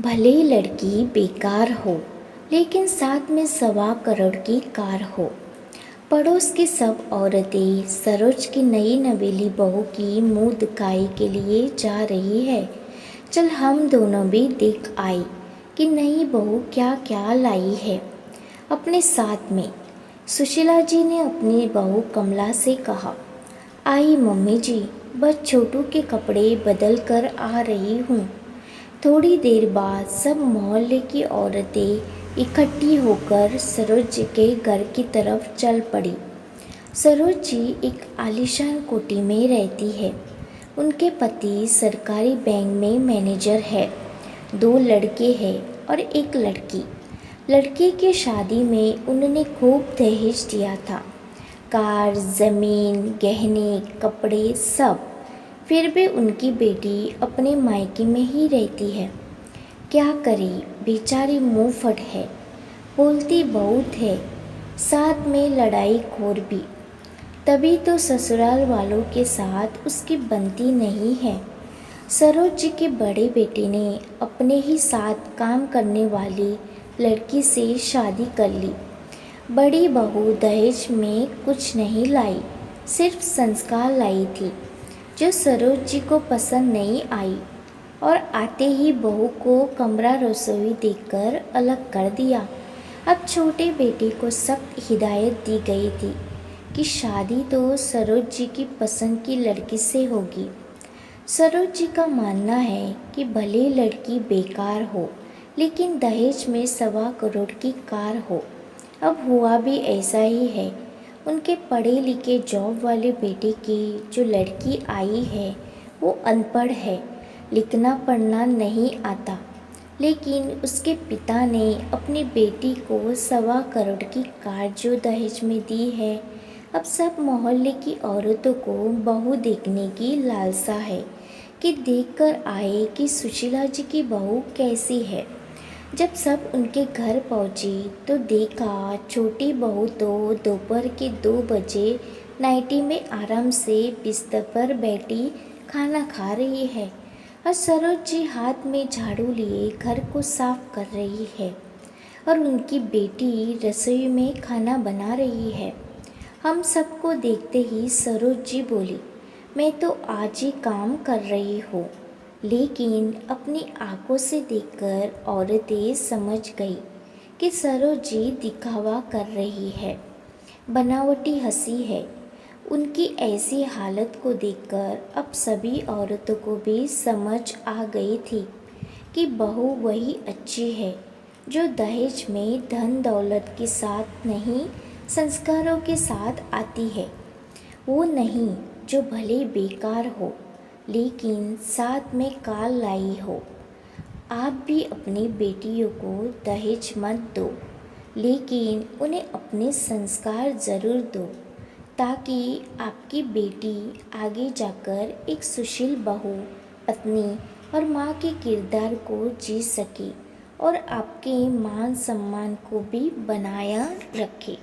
भले लड़की बेकार हो, लेकिन साथ में 1.25 करोड़ की कार हो। पड़ोस की सब औरतें सरोज की नई नवेली बहू की मुंह दिखाई के लिए जा रही है। चल हम दोनों भी देख आए कि नई बहू क्या क्या लाई है अपने साथ में। सुशीला जी ने अपनी बहू कमला से कहा, आई मम्मी जी, बस छोटू के कपड़े बदल कर आ रही हूँ। थोड़ी देर बाद सब मोहल्ले की औरतें इकट्ठी होकर सरोज जी के घर की तरफ चल पड़ी। सरोज जी एक आलीशान कोठी में रहती है। उनके पति सरकारी बैंक में मैनेजर है। 2 लड़के हैं और एक लड़की। लड़के की शादी में उन्होंने खूब दहेज दिया था, कार, ज़मीन, गहने, कपड़े सब। फिर भी उनकी बेटी अपने मायके में ही रहती है। क्या करे, बेचारी मुंह फट है, बोलती बहुत है, साथ में लड़ाई खोर भी। तभी तो ससुराल वालों के साथ उसकी बनती नहीं है। सरोज जी के बड़े बेटे ने अपने ही साथ काम करने वाली लड़की से शादी कर ली। बड़ी बहू दहेज में कुछ नहीं लाई, सिर्फ संस्कार लाई थी, जो सरोज जी को पसंद नहीं आई, और आते ही बहू को कमरा रसोई देकर अलग कर दिया। अब छोटे बेटे को सख्त हिदायत दी गई थी कि शादी तो सरोज जी की पसंद की लड़की से होगी। सरोज जी का मानना है कि भले लड़की बेकार हो, लेकिन दहेज में 1.25 करोड़ की कार हो। अब हुआ भी ऐसा ही है। उनके पढ़े लिखे जॉब वाले बेटे की जो लड़की आई है वो अनपढ़ है, लिखना पढ़ना नहीं आता, लेकिन उसके पिता ने अपनी बेटी को 1.25 करोड़ की कार जो दहेज में दी है। अब सब मोहल्ले की औरतों को बहू देखने की लालसा है कि देखकर आए कि सुशीला जी की बहू कैसी है। जब सब उनके घर पहुंची तो देखा छोटी बहू तो दोपहर के 2 बजे नाइटी में आराम से बिस्तर पर बैठी खाना खा रही है, और सरोज जी हाथ में झाड़ू लिए घर को साफ कर रही है, और उनकी बेटी रसोई में खाना बना रही है। हम सबको देखते ही सरोज जी बोली, मैं तो आज ही काम कर रही हूँ। लेकिन अपनी आंखों से देखकर औरतें समझ गई कि सरोज जी दिखावा कर रही है, बनावटी हंसी है। उनकी ऐसी हालत को देखकर अब सभी औरतों को भी समझ आ गई थी कि बहू वही अच्छी है जो दहेज में धन दौलत के साथ नहीं, संस्कारों के साथ आती है। वो नहीं जो भले बेकार हो, लेकिन साथ में कार लाई हो। आप भी अपनी बेटियों को दहेज मत दो, लेकिन उन्हें अपने संस्कार ज़रूर दो, ताकि आपकी बेटी आगे जाकर एक सुशील बहू, पत्नी और माँ के किरदार को जी सके और आपके मान सम्मान को भी बनाया रखे।